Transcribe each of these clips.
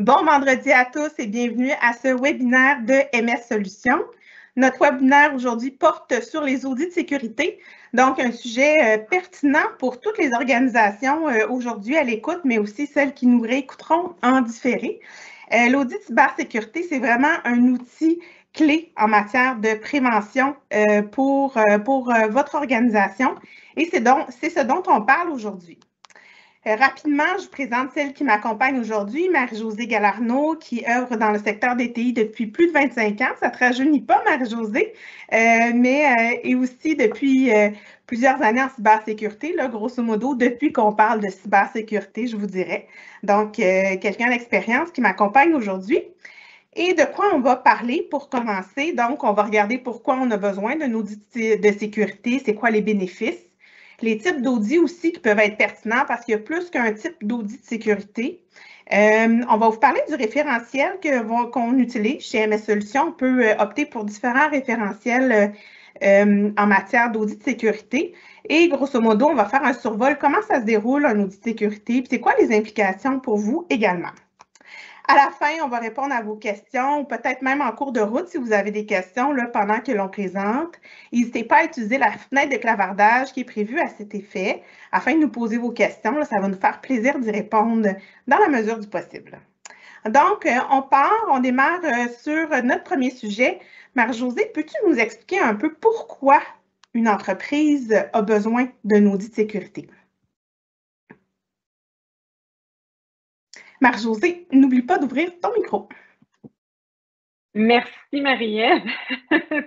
Bon vendredi à tous et bienvenue à ce webinaire de MS Solutions. Notre webinaire aujourd'hui porte sur les audits de sécurité, donc un sujet pertinent pour toutes les organisations aujourd'hui à l'écoute, mais aussi celles qui nous réécouteront en différé. L'audit cybersécurité, c'est vraiment un outil clé en matière de prévention pour votre organisation et c'est ce dont on parle aujourd'hui. Rapidement, je vous présente celle qui m'accompagne aujourd'hui, Marie-Josée Galarneau, qui œuvre dans le secteur des TI depuis plus de 25 ans. Ça ne te rajeunit pas, Marie-Josée, mais et aussi depuis plusieurs années en cybersécurité, là, grosso modo, depuis qu'on parle de cybersécurité, je vous dirais. Donc, quelqu'un d'expérience qui m'accompagne aujourd'hui. Et de quoi on va parler pour commencer? Donc, on va regarder pourquoi on a besoin d'un audit de sécurité, c'est quoi les bénéfices. Les types d'audits aussi qui peuvent être pertinents parce qu'il y a plus qu'un type d'audit de sécurité. On va vous parler du référentiel qu'on utilise chez MS Solutions. On peut opter pour différents référentiels en matière d'audit de sécurité. Et grosso modo, on va faire un survol. Comment ça se déroule un audit de sécurité? Puis c'est quoi les implications pour vous également? À la fin, on va répondre à vos questions, ou peut-être même en cours de route si vous avez des questions là, pendant que l'on présente. N'hésitez pas à utiliser la fenêtre de clavardage qui est prévue à cet effet afin de nous poser vos questions. Là, ça va nous faire plaisir d'y répondre dans la mesure du possible. Donc, on démarre sur notre premier sujet. Marie-Josée, peux-tu nous expliquer un peu pourquoi une entreprise a besoin d'un audit de sécurité? Marie-Josée, n'oublie pas d'ouvrir ton micro. Merci Marie-Ève,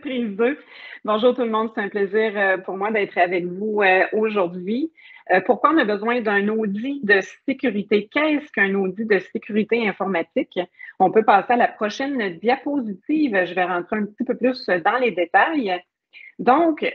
prise 2. Bonjour tout le monde, c'est un plaisir pour moi d'être avec vous aujourd'hui. Pourquoi on a besoin d'un audit de sécurité? Qu'est-ce qu'un audit de sécurité informatique? On peut passer à la prochaine diapositive. Je vais rentrer un petit peu plus dans les détails. Donc,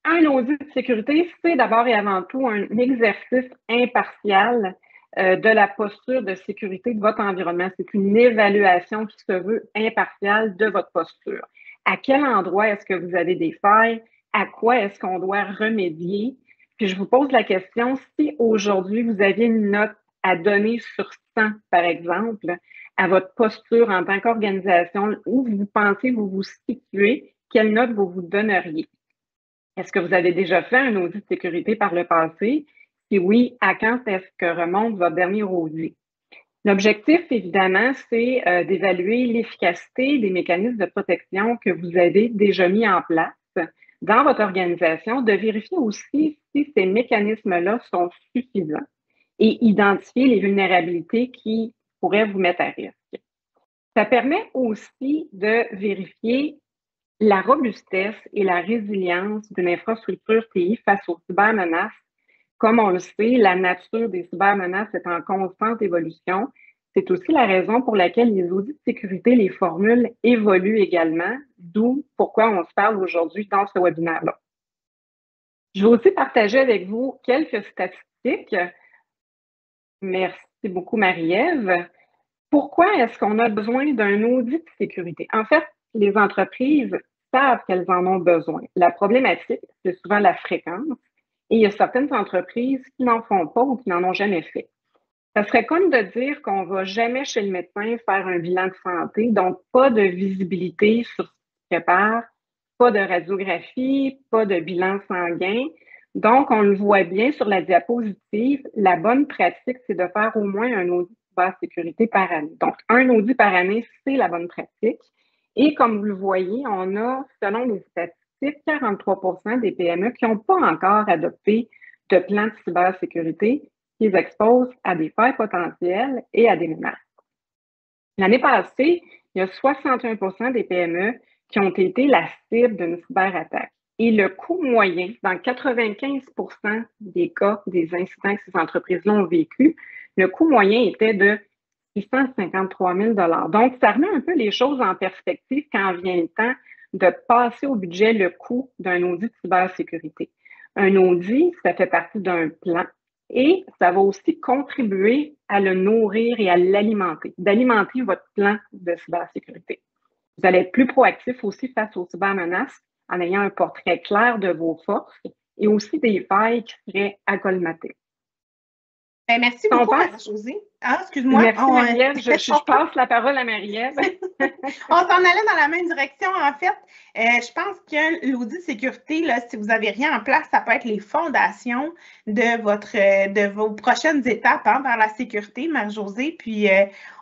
un audit de sécurité, c'est d'abord et avant tout un exercice impartial de la posture de sécurité de votre environnement. C'est une évaluation qui se veut impartiale de votre posture. À quel endroit est-ce que vous avez des failles? À quoi est-ce qu'on doit remédier? Puis je vous pose la question, si aujourd'hui vous aviez une note à donner sur 100, par exemple, à votre posture en tant qu'organisation, où vous pensez vous situez, quelle note vous vous donneriez? Est-ce que vous avez déjà fait un audit de sécurité par le passé? Si oui, à quand est-ce que remonte votre dernier audit? L'objectif, évidemment, c'est d'évaluer l'efficacité des mécanismes de protection que vous avez déjà mis en place dans votre organisation, de vérifier aussi si ces mécanismes-là sont suffisants et identifier les vulnérabilités qui pourraient vous mettre à risque. Ça permet aussi de vérifier la robustesse et la résilience d'une infrastructure TI face aux cybermenaces. Comme on le sait, la nature des cybermenaces est en constante évolution. C'est aussi la raison pour laquelle les audits de sécurité, les formules évoluent également, d'où pourquoi on se parle aujourd'hui dans ce webinaire-là. Je vais aussi partager avec vous quelques statistiques. Merci beaucoup, Marie-Ève. Pourquoi est-ce qu'on a besoin d'un audit de sécurité? En fait, les entreprises savent qu'elles en ont besoin. La problématique, c'est souvent la fréquence. Et il y a certaines entreprises qui n'en font pas ou qui n'en ont jamais fait. Ça serait comme de dire qu'on ne va jamais chez le médecin faire un bilan de santé, donc pas de visibilité sur ce qui se prépare, pas de radiographie, pas de bilan sanguin. Donc, on le voit bien sur la diapositive, la bonne pratique, c'est de faire au moins un audit de cybersécurité par année. Donc, un audit par année, c'est la bonne pratique. Et comme vous le voyez, on a, selon les statistiques, 43% des PME qui n'ont pas encore adopté de plan de cybersécurité qui les exposent à des failles potentielles et à des menaces. L'année passée, il y a 61% des PME qui ont été la cible d'une cyberattaque. Et le coût moyen, dans 95% des cas des incidents que ces entreprises-là ont vécu, le coût moyen était de 653 000 $. Donc, ça remet un peu les choses en perspective quand vient le temps de passer au budget le coût d'un audit de cybersécurité. Un audit, ça fait partie d'un plan et ça va aussi contribuer à le nourrir et à l'alimenter, d'alimenter votre plan de cybersécurité. Vous allez être plus proactif aussi face aux cybermenaces en ayant un portrait clair de vos forces et aussi des failles qui seraient à colmater. Ben, merci beaucoup, Marie-Josée. Ah, excuse-moi. Merci, Marie-Ève. Je passe la parole à Marie-Ève. On s'en allait dans la même direction, en fait. Je pense que l'audit de sécurité, là, si vous n'avez rien en place, ça peut être les fondations de vos prochaines étapes vers la sécurité, Marie-Josée. Puis,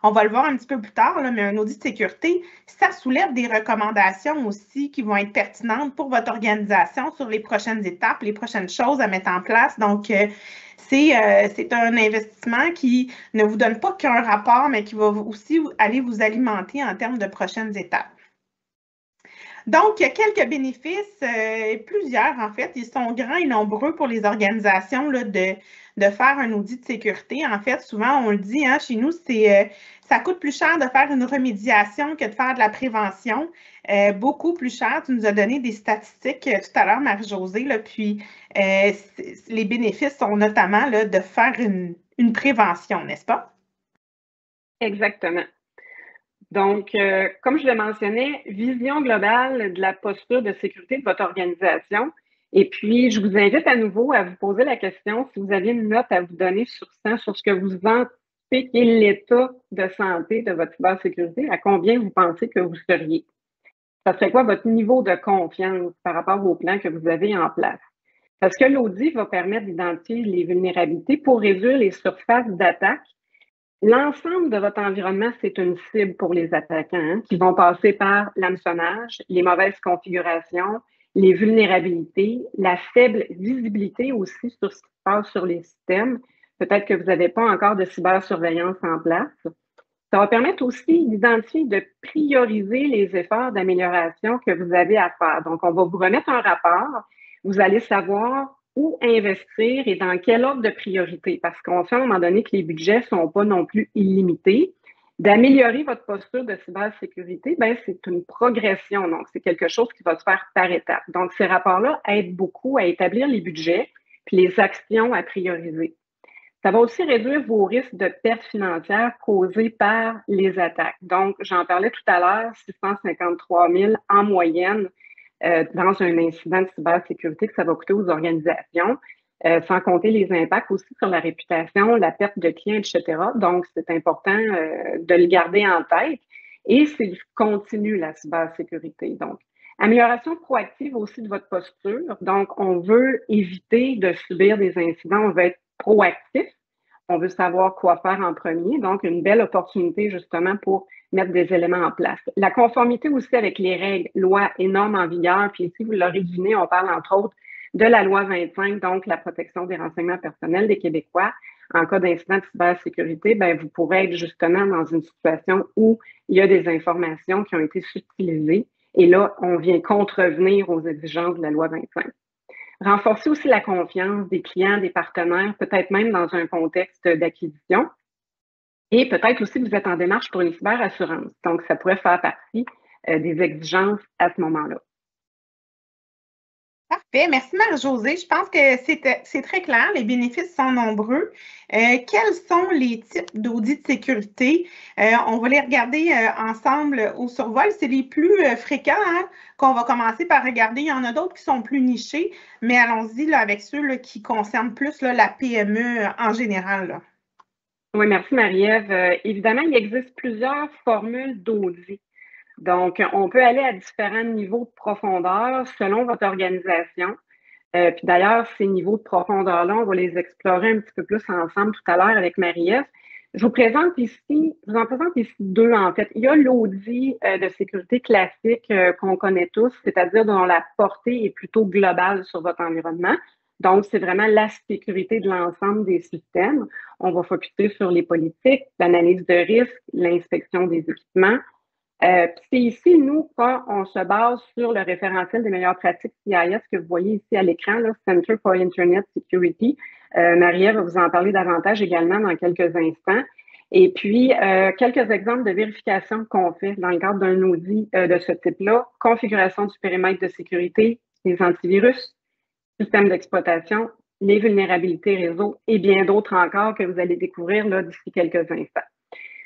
on va le voir un petit peu plus tard, là, mais un audit de sécurité, ça soulève des recommandations aussi qui vont être pertinentes pour votre organisation sur les prochaines étapes, les prochaines choses à mettre en place. Donc, c'est un investissement qui ne vous donne pas qu'un rapport, mais qui va aussi aller vous alimenter en termes de prochaines étapes. Donc, il y a quelques bénéfices, plusieurs en fait. Ils sont grands et nombreux pour les organisations là, de faire un audit de sécurité. En fait, souvent, on le dit, chez nous, ça coûte plus cher de faire une remédiation que de faire de la prévention. Beaucoup plus cher. Tu nous as donné des statistiques tout à l'heure, Marie-Josée. Puis, les bénéfices sont notamment là, de faire une prévention, n'est-ce pas? Exactement. Donc, comme je le mentionnais, vision globale de la posture de sécurité de votre organisation. Et puis, je vous invite à nouveau à vous poser la question si vous aviez une note à vous donner sur 100 sur ce que vous anticipez qu'est l'état de santé de votre cybersécurité, à combien vous pensez que vous seriez? Ça serait quoi votre niveau de confiance par rapport aux plans que vous avez en place? Parce que l'audit va permettre d'identifier les vulnérabilités pour réduire les surfaces d'attaque. L'ensemble de votre environnement, c'est une cible pour les attaquants qui vont passer par l'hameçonnage, les mauvaises configurations, les vulnérabilités, la faible visibilité aussi sur ce qui se passe sur les systèmes. Peut-être que vous n'avez pas encore de cybersurveillance en place. Ça va permettre aussi d'identifier, de prioriser les efforts d'amélioration que vous avez à faire. Donc, on va vous remettre un rapport. Vous allez savoir où investir et dans quel ordre de priorité, parce qu'on sait à un moment donné que les budgets ne sont pas non plus illimités. D'améliorer votre posture de cybersécurité, c'est une progression. Donc, c'est quelque chose qui va se faire par étapes. Donc, ces rapports-là aident beaucoup à établir les budgets puis les actions à prioriser. Ça va aussi réduire vos risques de pertes financières causées par les attaques. Donc, j'en parlais tout à l'heure, 653 000 en moyenne dans un incident de cybersécurité que ça va coûter aux organisations, sans compter les impacts aussi sur la réputation, la perte de clients, etc. Donc, c'est important de le garder en tête. Et c'est continu, la cybersécurité. Donc, amélioration proactive aussi de votre posture. Donc, on veut éviter de subir des incidents, on veut être proactif. On veut savoir quoi faire en premier. Donc, une belle opportunité justement pour mettre des éléments en place. La conformité aussi avec les règles, lois et normes en vigueur. Puis ici, vous l'aurez deviné, on parle entre autres de la loi 25, donc la protection des renseignements personnels des Québécois. En cas d'incident de cybersécurité, vous pourrez être justement dans une situation où il y a des informations qui ont été subtilisées. Et là, on vient contrevenir aux exigences de la loi 25. Renforcer aussi la confiance des clients, des partenaires, peut-être même dans un contexte d'acquisition. Et peut-être aussi que vous êtes en démarche pour une cyberassurance. Donc, ça pourrait faire partie des exigences à ce moment-là. Parfait. Merci, Marie-Josée. Je pense que c'est très clair. Les bénéfices sont nombreux. Quels sont les types d'audits de sécurité? On va les regarder ensemble au survol. C'est les plus fréquents qu'on va commencer par regarder. Il y en a d'autres qui sont plus nichés, mais allons-y avec ceux qui concernent plus la PME en général. Là. Oui, merci, Marie-Ève. Évidemment, il existe plusieurs formules d'audit. Donc, on peut aller à différents niveaux de profondeur selon votre organisation. Puis d'ailleurs, ces niveaux de profondeur-là, on va les explorer un petit peu plus ensemble tout à l'heure avec Marie-Ève. Je vous en présente ici deux, en fait. Il y a l'audit de sécurité classique qu'on connaît tous, c'est-à-dire dont la portée est plutôt globale sur votre environnement. Donc, c'est vraiment la sécurité de l'ensemble des systèmes. On va focuser sur les politiques, l'analyse de risque, l'inspection des équipements. C'est ici, nous, quand on se base sur le référentiel des meilleures pratiques CIS que vous voyez ici à l'écran, Center for Internet Security. Marie-Ève va vous en parler davantage également dans quelques instants. Et puis, quelques exemples de vérification qu'on fait dans le cadre d'un audit de ce type-là. Configuration du périmètre de sécurité, les antivirus, système d'exploitation, les vulnérabilités réseau et bien d'autres encore que vous allez découvrir là d'ici quelques instants.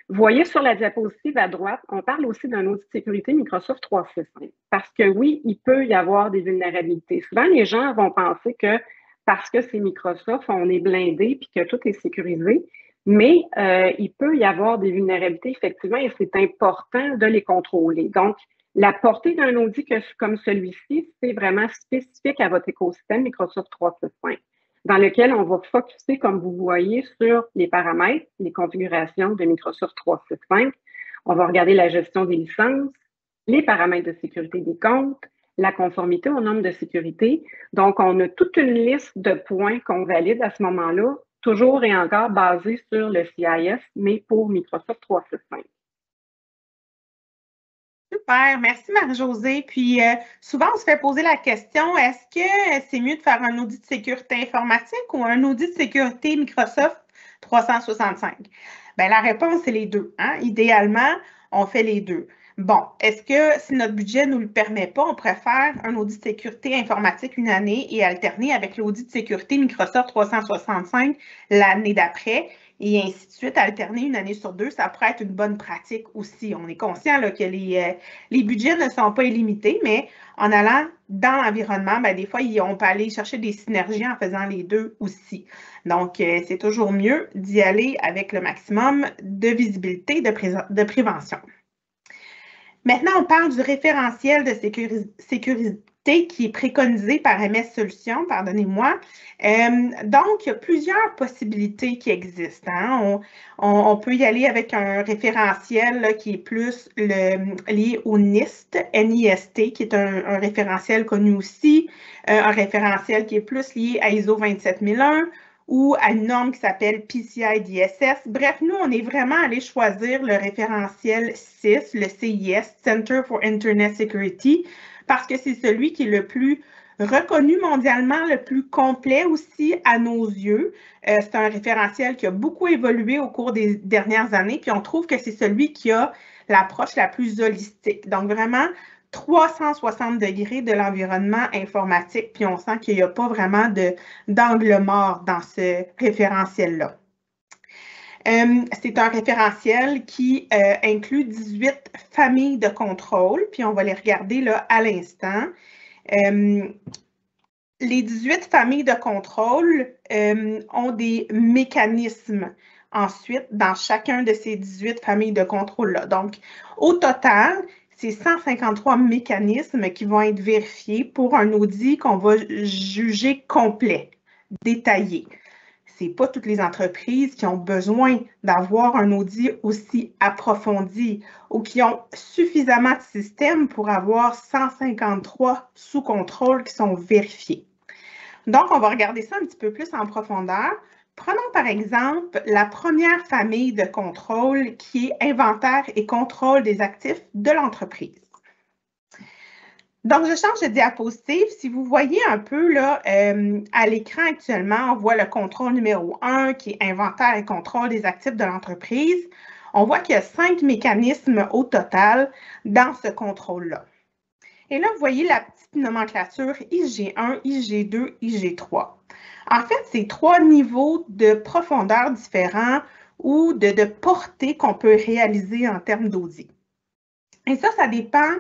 Vous voyez sur la diapositive à droite, on parle aussi d'un audit de sécurité Microsoft 365. Parce que oui, il peut y avoir des vulnérabilités. Souvent, les gens vont penser que parce que c'est Microsoft, on est blindé puis que tout est sécurisé. Mais il peut y avoir des vulnérabilités, effectivement, et c'est important de les contrôler. Donc, la portée d'un audit comme celui-ci, c'est vraiment spécifique à votre écosystème Microsoft 365, dans lequel on va focuser, comme vous voyez, sur les paramètres, les configurations de Microsoft 365. On va regarder la gestion des licences, les paramètres de sécurité des comptes, la conformité aux normes de sécurité. Donc, on a toute une liste de points qu'on valide à ce moment-là, toujours et encore basé sur le CIS, mais pour Microsoft 365. Super, merci Marie-Josée. Puis souvent, on se fait poser la question, est-ce que c'est mieux de faire un audit de sécurité informatique ou un audit de sécurité Microsoft 365? Bien, la réponse, c'est les deux. Hein? Idéalement, on fait les deux. Bon, est-ce que si notre budget ne nous le permet pas, on préfère un audit de sécurité informatique une année et alterner avec l'audit de sécurité Microsoft 365 l'année d'après? Et ainsi de suite, alterner une année sur deux, ça pourrait être une bonne pratique aussi. On est conscient là, que les budgets ne sont pas illimités, mais en allant dans l'environnement, ben, des fois, on peut aller chercher des synergies en faisant les deux aussi. Donc, c'est toujours mieux d'y aller avec le maximum de visibilité, de prévention. Maintenant, on parle du référentiel de sécurité qui est préconisé par MS Solutions, pardonnez-moi. Donc, il y a plusieurs possibilités qui existent. Hein. On peut y aller avec un référentiel là, qui est plus lié au NIST, NIST, qui est un référentiel connu aussi, un référentiel qui est plus lié à ISO 27001, ou à une norme qui s'appelle PCI DSS. Bref, nous, on est vraiment allé choisir le référentiel CIS, le CIS, Center for Internet Security, parce que c'est celui qui est le plus reconnu mondialement, le plus complet aussi à nos yeux. C'est un référentiel qui a beaucoup évolué au cours des dernières années, puis on trouve que c'est celui qui a l'approche la plus holistique. Donc, vraiment, 360 degrés de l'environnement informatique, puis on sent qu'il n'y a pas vraiment d'angle mort dans ce référentiel-là. C'est un référentiel qui inclut 18 familles de contrôle, puis on va les regarder là à l'instant. Les 18 familles de contrôle ont des mécanismes ensuite dans chacun de ces 18 familles de contrôle-là. Donc, au total, c'est 153 mécanismes qui vont être vérifiés pour un audit qu'on va juger complet, détaillé. Ce n'est pas toutes les entreprises qui ont besoin d'avoir un audit aussi approfondi ou qui ont suffisamment de systèmes pour avoir 153 sous contrôle qui sont vérifiés. Donc, on va regarder ça un petit peu plus en profondeur. Prenons par exemple la première famille de contrôle qui est inventaire et contrôle des actifs de l'entreprise. Donc, je change de diapositive. Si vous voyez un peu là, à l'écran actuellement, on voit le contrôle numéro 1 qui est inventaire et contrôle des actifs de l'entreprise. On voit qu'il y a 5 mécanismes au total dans ce contrôle-là. Et là, vous voyez la petite nomenclature IG1, IG2, IG3. En fait, c'est 3 niveaux de profondeur différents ou de portée qu'on peut réaliser en termes d'audit. Et ça dépend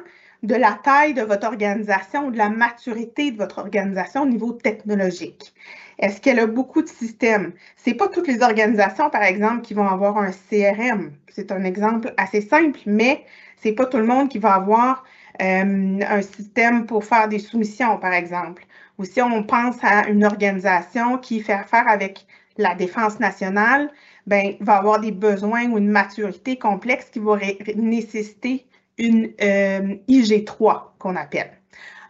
de la taille de votre organisation ou de la maturité de votre organisation au niveau technologique. Est-ce qu'elle a beaucoup de systèmes? Ce n'est pas toutes les organisations, par exemple, qui vont avoir un CRM. C'est un exemple assez simple, mais ce n'est pas tout le monde qui va avoir un système pour faire des soumissions, par exemple. Ou si on pense à une organisation qui fait affaire avec la défense nationale, ben, va avoir des besoins ou une maturité complexe qui va nécessiter une IG3 qu'on appelle.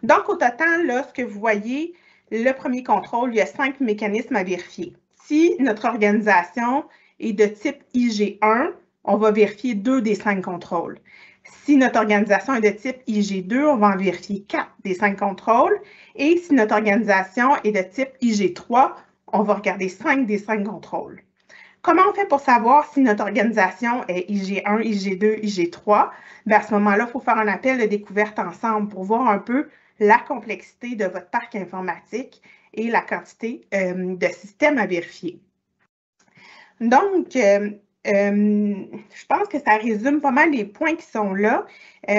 Donc, au total, là, ce que vous voyez, le premier contrôle, il y a 5 mécanismes à vérifier. Si notre organisation est de type IG1, on va vérifier 2 des 5 contrôles. Si notre organisation est de type IG2, on va en vérifier 4 des 5 contrôles. Et si notre organisation est de type IG3, on va regarder 5 des 5 contrôles. Comment on fait pour savoir si notre organisation est IG1, IG2, IG3? Bien, à ce moment-là, il faut faire un appel de découverte ensemble pour voir un peu la complexité de votre parc informatique et la quantité de systèmes à vérifier. Donc, je pense que ça résume pas mal les points qui sont là.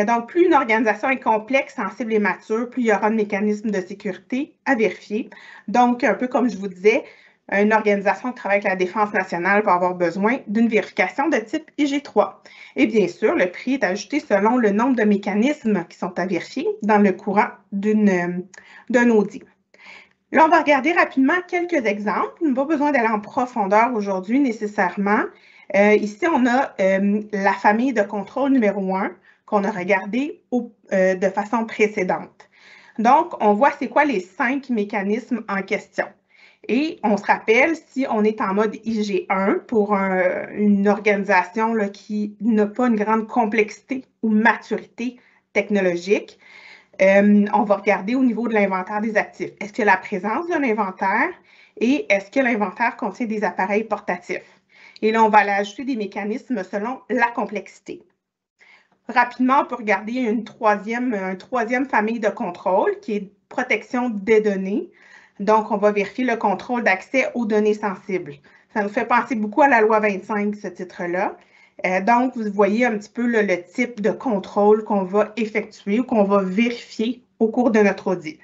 Donc, plus une organisation est complexe, sensible et mature, plus il y aura de mécanismes de sécurité à vérifier. Donc, un peu comme je vous disais, une organisation qui travaille avec la Défense nationale va avoir besoin d'une vérification de type IG3. Et bien sûr, le prix est ajusté selon le nombre de mécanismes qui sont à vérifier dans le courant d'un audit. Là, on va regarder rapidement quelques exemples. Il n'y a pas besoin d'aller en profondeur aujourd'hui nécessairement. Ici, on a la famille de contrôle numéro 1 qu'on a regardé de façon précédente. Donc, on voit c'est quoi les 5 mécanismes en question. Et on se rappelle, si on est en mode IG1 pour une organisation là, qui n'a pas une grande complexité ou maturité technologique, on va regarder au niveau de l'inventaire des actifs. Est-ce qu'il y a la présence d'un inventaire et est-ce que l'inventaire contient des appareils portatifs? Et là, on va aller ajouter des mécanismes selon la complexité. Rapidement, on peut regarder une troisième famille de contrôle qui est protection des données. Donc, on va vérifier le contrôle d'accès aux données sensibles. Ça nous fait penser beaucoup à la loi 25, ce titre-là. Donc, vous voyez un petit peu le type de contrôle qu'on va effectuer ou qu'on va vérifier au cours de notre audit.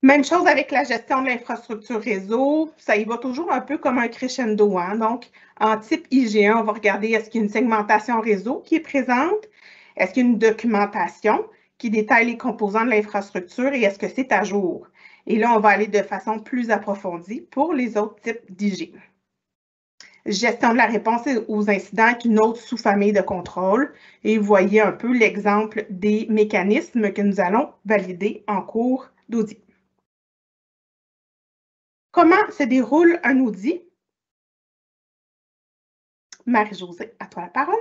Même chose avec la gestion de l'infrastructure réseau, ça y va toujours un peu comme un crescendo. Hein? Donc, en type IG1, on va regarder est-ce qu'il y a une segmentation réseau qui est présente, est-ce qu'il y a une documentation qui détaille les composants de l'infrastructure et est-ce que c'est à jour. Et là, on va aller de façon plus approfondie pour les autres types d'IG. Gestion de la réponse aux incidents est une autre sous-famille de contrôle. Et vous voyez un peu l'exemple des mécanismes que nous allons valider en cours d'audit. Comment se déroule un audit? Marie-Josée, à toi la parole.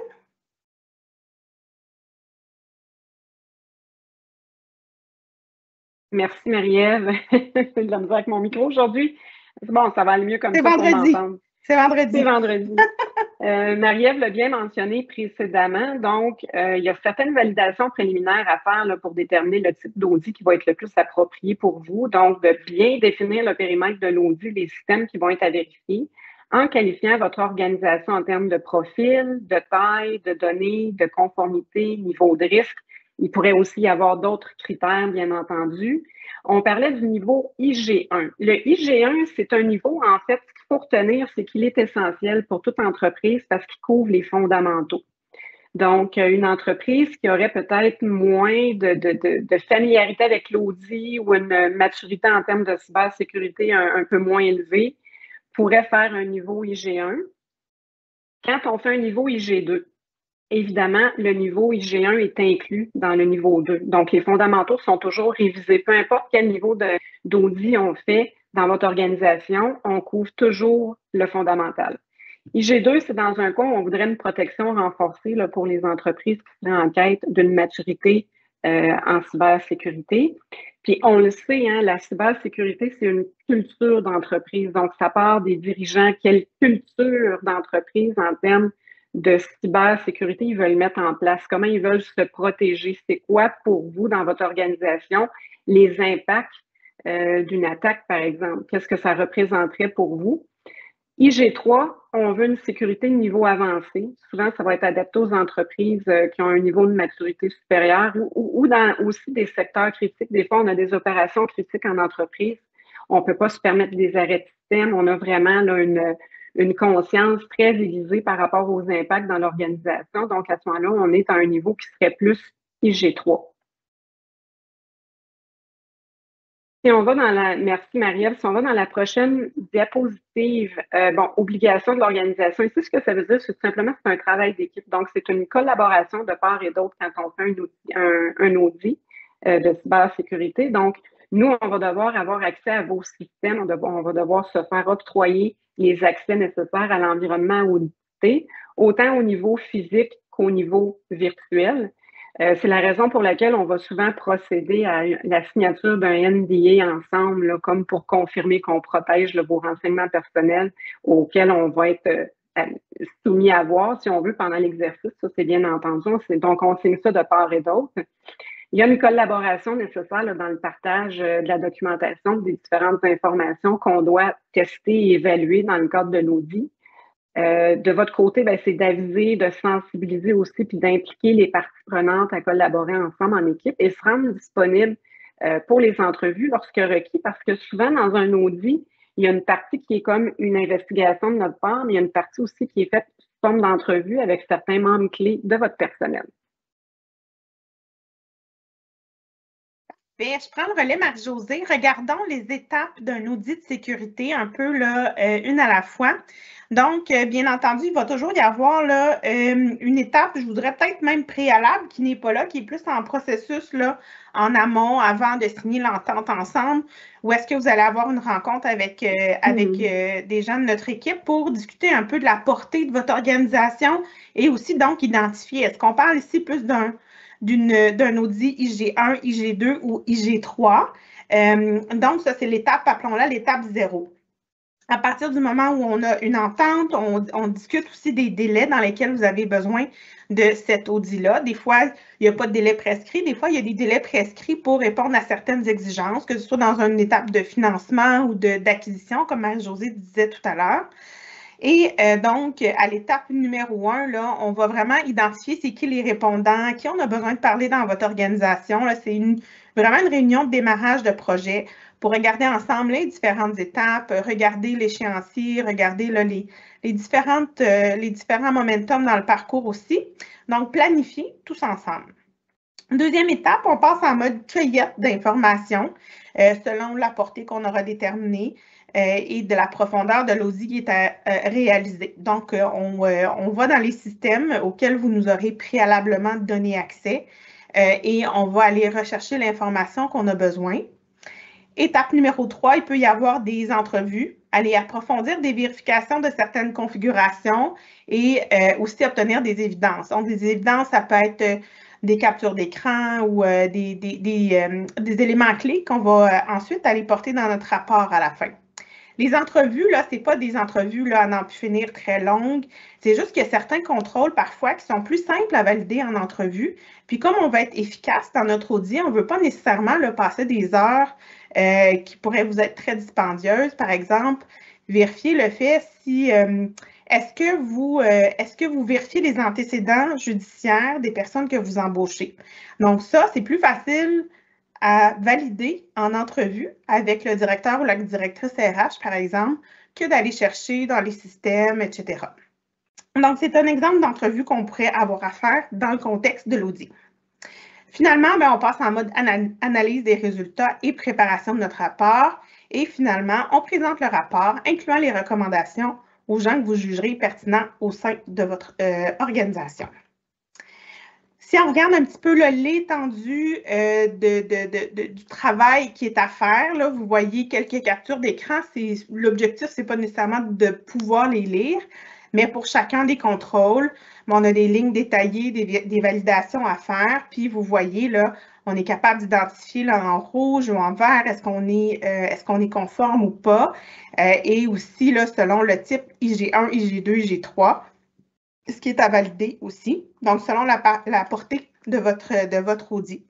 Merci, Marie-Ève. C'est de la misère avec mon micro aujourd'hui. Bon, ça va aller mieux comme ça pour m'entendre. C'est vendredi. C'est vendredi. Marie-Ève l'a bien mentionné précédemment. Donc, il y a certaines validations préliminaires à faire là, pour déterminer le type d'audit qui va être le plus approprié pour vous. Donc, de bien définir le périmètre de l'audit, les systèmes qui vont être à vérifier, en qualifiant votre organisation en termes de profil, de taille, de données, de conformité, niveau de risque. Il pourrait aussi y avoir d'autres critères, bien entendu. On parlait du niveau IG1. Le IG1, c'est un niveau, en fait, ce qu'il faut retenir, c'est qu'il est essentiel pour toute entreprise parce qu'il couvre les fondamentaux. Donc, une entreprise qui aurait peut-être moins de familiarité avec l'audit ou une maturité en termes de cybersécurité un peu moins élevée pourrait faire un niveau IG1. Quand on fait un niveau IG2, évidemment, le niveau IG1 est inclus dans le niveau 2. Donc, les fondamentaux sont toujours révisés. Peu importe quel niveau d'audit on fait dans votre organisation, on couvre toujours le fondamental. IG2, c'est dans un cas où on voudrait une protection renforcée là, pour les entreprises qui seraient en quête d'une maturité en cybersécurité. Puis, on le sait, hein, la cybersécurité, c'est une culture d'entreprise. Donc, ça part des dirigeants. Quelle culture d'entreprise en termes de cybersécurité ils veulent mettre en place, comment ils veulent se protéger, c'est quoi pour vous dans votre organisation les impacts d'une attaque, par exemple, qu'est-ce que ça représenterait pour vous. IG3, on veut une sécurité de niveau avancé. Souvent, ça va être adapté aux entreprises qui ont un niveau de maturité supérieur ou dans aussi des secteurs critiques. Des fois, on a des opérations critiques en entreprise. On ne peut pas se permettre des arrêts de système. On a vraiment là, une conscience très aiguisée par rapport aux impacts dans l'organisation. Donc, à ce moment-là, on est à un niveau qui serait plus IG3. Si on va dans la, merci Marie-Ève, si on va dans la prochaine diapositive, obligation de l'organisation. Ici, ce que ça veut dire, c'est tout simplement que c'est un travail d'équipe. Donc, c'est une collaboration de part et d'autre quand on fait un audit de cybersécurité. Donc, nous, on va devoir avoir accès à vos systèmes. On va devoir se faire octroyer les accès nécessaires à l'environnement audité, autant au niveau physique qu'au niveau virtuel. C'est la raison pour laquelle on va souvent procéder à la signature d'un NDA ensemble, là, comme pour confirmer qu'on protège vos renseignements personnels auxquels on va être soumis à voir, si on veut, pendant l'exercice. Ça, c'est bien entendu. Donc, on signe ça de part et d'autre. Il y a une collaboration nécessaire là, dans le partage de la documentation des différentes informations qu'on doit tester et évaluer dans le cadre de l'audit. De votre côté, ben, c'est d'aviser, de sensibiliser aussi, puis d'impliquer les parties prenantes à collaborer ensemble en équipe et se rendre disponible pour les entrevues lorsque requis, parce que souvent, dans un audit, il y a une partie qui est comme une investigation de notre part, mais il y a une partie aussi qui est faite sous forme d'entrevue avec certains membres clés de votre personnel. Bien, je prends le relais, Marie-Josée. Regardons les étapes d'un audit de sécurité un peu là, une à la fois. Donc, bien entendu, il va toujours y avoir là, une étape, je voudrais peut-être même préalable, qui n'est pas là, qui est plus en processus là, en amont, avant de signer l'entente ensemble, où est-ce que vous allez avoir une rencontre avec, des gens de notre équipe pour discuter un peu de la portée de votre organisation et aussi donc identifier, est-ce qu'on parle ici plus d'un audit IG1, IG2 ou IG3. Donc, ça, c'est l'étape, appelons-la l'étape 0. À partir du moment où on a une entente, on discute aussi des délais dans lesquels vous avez besoin de cet audit-là. Des fois, il n'y a pas de délai prescrit. Des fois, il y a des délais prescrits pour répondre à certaines exigences, que ce soit dans une étape de financement ou d'acquisition, comme Marie-Josée disait tout à l'heure. Et donc, à l'étape numéro 1, là, on va vraiment identifier c'est qui les répondants, à qui on a besoin de parler dans votre organisation. C'est vraiment une réunion de démarrage de projet pour regarder ensemble les différentes étapes, regarder l'échéancier, regarder là, les différents momentum dans le parcours aussi. Donc, planifier tous ensemble. Deuxième étape, on passe en mode cueillette d'informations selon la portée qu'on aura déterminée et de la profondeur de l'audit qui est à réaliser. Donc, on va dans les systèmes auxquels vous nous aurez préalablement donné accès et on va aller rechercher l'information qu'on a besoin. Étape numéro 3, il peut y avoir des entrevues, aller approfondir des vérifications de certaines configurations et aussi obtenir des évidences. Donc, des évidences, ça peut être des captures d'écran ou des éléments clés qu'on va ensuite aller porter dans notre rapport à la fin. Les entrevues, là, ce n'est pas des entrevues là, à n'en plus finir très longues. C'est juste qu'il y a certains contrôles parfois qui sont plus simples à valider en entrevue. Puis comme on va être efficace dans notre audit, on ne veut pas nécessairement là, passer des heures qui pourraient vous être très dispendieuses. Par exemple, vérifier le fait si est-ce que vous vérifiez les antécédents judiciaires des personnes que vous embauchez. Donc ça, c'est plus facile à valider en entrevue avec le directeur ou la directrice RH, par exemple, que d'aller chercher dans les systèmes, etc. Donc, c'est un exemple d'entrevue qu'on pourrait avoir à faire dans le contexte de l'audit. Finalement, on passe en mode analyse des résultats et préparation de notre rapport. Et finalement, on présente le rapport, incluant les recommandations aux gens que vous jugerez pertinents au sein de votre organisation. Si on regarde un petit peu l'étendue du travail qui est à faire, là, vous voyez quelques captures d'écran. L'objectif, ce n'est pas nécessairement de pouvoir les lire, mais pour chacun des contrôles, on a des lignes détaillées, des validations à faire. Puis vous voyez, là, on est capable d'identifier en rouge ou en vert, est-ce qu'on est conforme ou pas. Et aussi, là, selon le type IG1, IG2, IG3. Ce qui est à valider aussi, donc selon la portée de votre audit.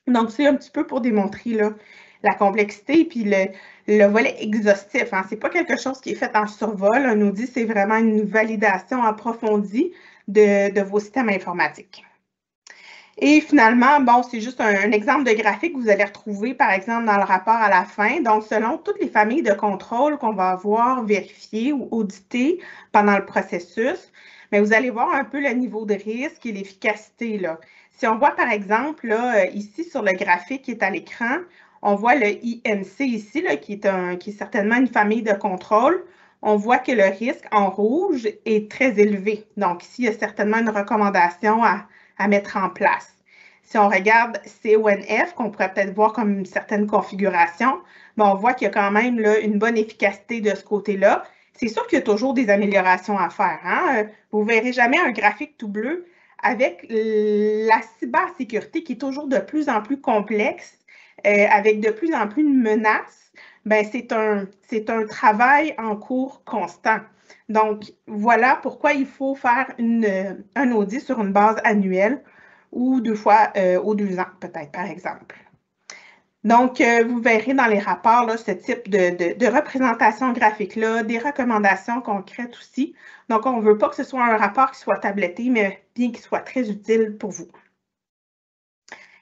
Donc, c'est un petit peu pour démontrer là, la complexité et puis le volet exhaustif. Hein. Ce n'est pas quelque chose qui est fait en survol. Un audit, c'est vraiment une validation approfondie de vos systèmes informatiques. Et finalement, bon, c'est juste un exemple de graphique que vous allez retrouver, par exemple, dans le rapport à la fin. Donc, selon toutes les familles de contrôle qu'on va avoir vérifiées ou auditées pendant le processus, mais vous allez voir un peu le niveau de risque et l'efficacité. Si on voit, par exemple, là, ici sur le graphique qui est à l'écran, on voit le INC ici, là, qui est certainement une famille de contrôle. On voit que le risque en rouge est très élevé. Donc, ici, il y a certainement une recommandation à mettre en place. Si on regarde CONF, qu'on pourrait peut-être voir comme une certaine configuration, on voit qu'il y a quand même là, une bonne efficacité de ce côté-là. C'est sûr qu'il y a toujours des améliorations à faire. Hein? Vous ne verrez jamais un graphique tout bleu avec la cybersécurité qui est toujours de plus en plus complexe, avec de plus en plus de menaces. C'est un travail en cours constant. Donc, voilà pourquoi il faut faire un audit sur une base annuelle ou 2 fois aux 2 ans, peut-être, par exemple. Donc, vous verrez dans les rapports là, ce type de représentation graphique-là, des recommandations concrètes aussi. Donc, on ne veut pas que ce soit un rapport qui soit tabletté, mais bien qu'il soit très utile pour vous.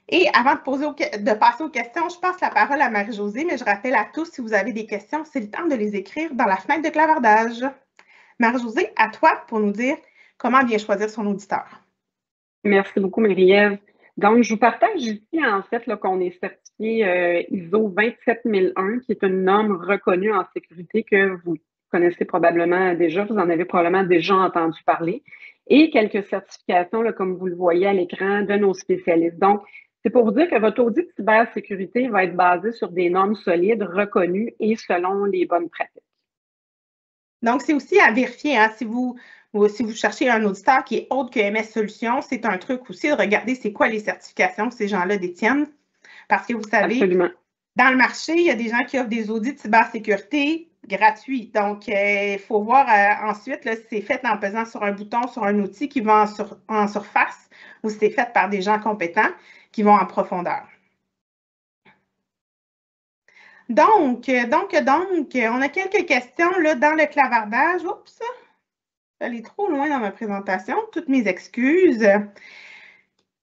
Et avant de passer aux questions, je passe la parole à Marie-Josée, mais je rappelle à tous, si vous avez des questions, c'est le temps de les écrire dans la fenêtre de clavardage. Marie-Josée, à toi pour nous dire comment bien choisir son auditeur. Merci beaucoup, Marie-Ève. Donc, je vous partage ici, en fait, qu'on est certifié ISO 27001, qui est une norme reconnue en sécurité que vous connaissez probablement déjà, vous en avez probablement déjà entendu parler, et quelques certifications, là, comme vous le voyez à l'écran, de nos spécialistes. Donc, c'est pour vous dire que votre audit de cybersécurité va être basé sur des normes solides, reconnues et selon les bonnes pratiques. Donc, c'est aussi à vérifier, hein, si vous cherchez un auditeur qui est autre que MS Solutions, c'est un truc aussi de regarder c'est quoi les certifications que ces gens-là détiennent. Parce que vous savez, Absolument. Dans le marché, il y a des gens qui offrent des audits de cybersécurité gratuits. Donc, il faut voir ensuite là, si c'est fait en pesant sur un bouton, sur un outil qui va en surface ou si c'est fait par des gens compétents qui vont en profondeur. Donc, on a quelques questions là, dans le clavardage. Oups, j'allais trop loin dans ma présentation. Toutes mes excuses.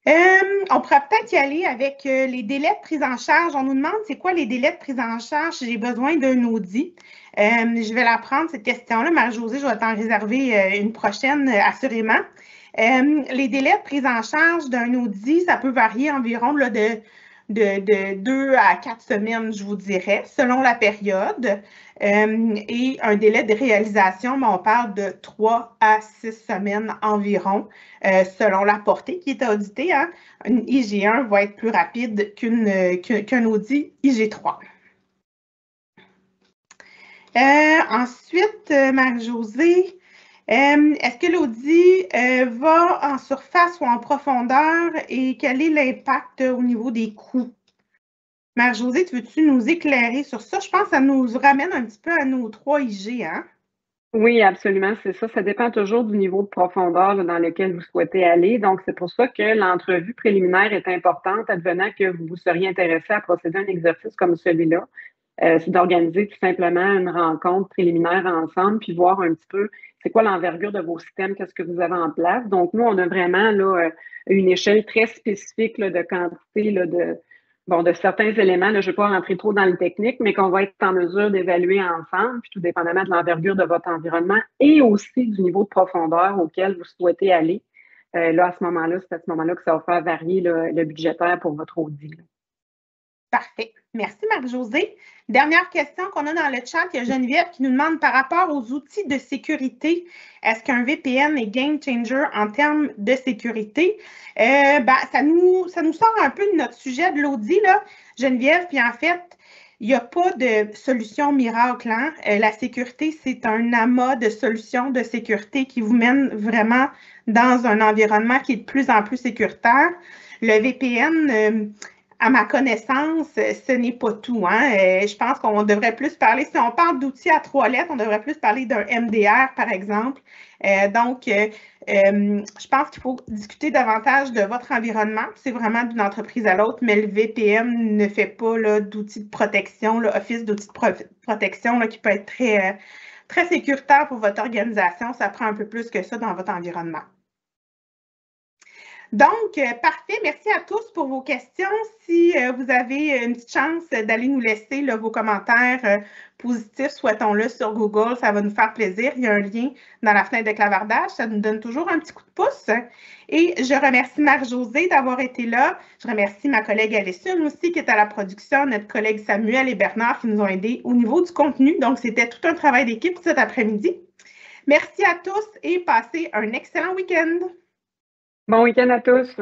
On pourrait peut-être y aller avec les délais de prise en charge. On nous demande c'est quoi les délais de prise en charge si j'ai besoin d'un audit. Je vais la prendre, cette question-là. Marie-Josée, je vais t'en réserver une prochaine, assurément. Les délais de prise en charge d'un audit, ça peut varier environ là, de 2 à 4 semaines, je vous dirais, selon la période. Et un délai de réalisation, on parle de 3 à 6 semaines environ, selon la portée qui est auditée. Hein. Une IG1 va être plus rapide qu'un audit IG3. Ensuite, Marie-Josée, est-ce que l'audit va en surface ou en profondeur et quel est l'impact au niveau des coûts? Marie-Josée, veux-tu nous éclairer sur ça? Je pense que ça nous ramène un petit peu à nos 3 IG, hein? Oui, absolument, c'est ça. Ça dépend toujours du niveau de profondeur là, dans lequel vous souhaitez aller. Donc, c'est pour ça que l'entrevue préliminaire est importante, advenant que vous seriez intéressé à procéder à un exercice comme celui-là. C'est d'organiser tout simplement une rencontre préliminaire ensemble, puis voir un petit peu c'est quoi l'envergure de vos systèmes, qu'est-ce que vous avez en place. Donc, nous, on a vraiment là, une échelle très spécifique là, de quantité là, de certains éléments. Là, je ne vais pas rentrer trop dans le technique, mais qu'on va être en mesure d'évaluer ensemble, puis tout dépendamment de l'envergure de votre environnement et aussi du niveau de profondeur auquel vous souhaitez aller. Là, à ce moment-là, c'est à ce moment-là que ça va faire varier le budgétaire pour votre audit. Là. Parfait. Merci, Marie-Josée. Dernière question qu'on a dans le chat, il y a Geneviève qui nous demande par rapport aux outils de sécurité, est-ce qu'un VPN est game changer en termes de sécurité? Ça nous sort un peu de notre sujet de l'audit, là, Geneviève, puis en fait, il n'y a pas de solution miracle. Hein? La sécurité, c'est un amas de solutions de sécurité qui vous mène vraiment dans un environnement qui est de plus en plus sécuritaire. Le VPN, à ma connaissance, ce n'est pas tout. Hein? Je pense qu'on devrait plus parler, si on parle d'outils à 3 lettres, on devrait plus parler d'un MDR, par exemple. Je pense qu'il faut discuter davantage de votre environnement. C'est vraiment d'une entreprise à l'autre, mais le VPN ne fait pas d'outils de protection, Office d'outils de protection là, qui peut être très, très sécuritaire pour votre organisation. Ça prend un peu plus que ça dans votre environnement. Donc, parfait. Merci à tous pour vos questions. Si vous avez une petite chance d'aller nous laisser vos commentaires positifs, souhaitons-le sur Google, ça va nous faire plaisir. Il y a un lien dans la fenêtre de clavardage. Ça nous donne toujours un petit coup de pouce. Et je remercie Marie-Josée d'avoir été là. Je remercie ma collègue Alessine aussi qui est à la production, notre collègue Samuel et Bernard qui nous ont aidés au niveau du contenu. Donc, c'était tout un travail d'équipe cet après-midi. Merci à tous et passez un excellent week-end. Bon week-end à tous.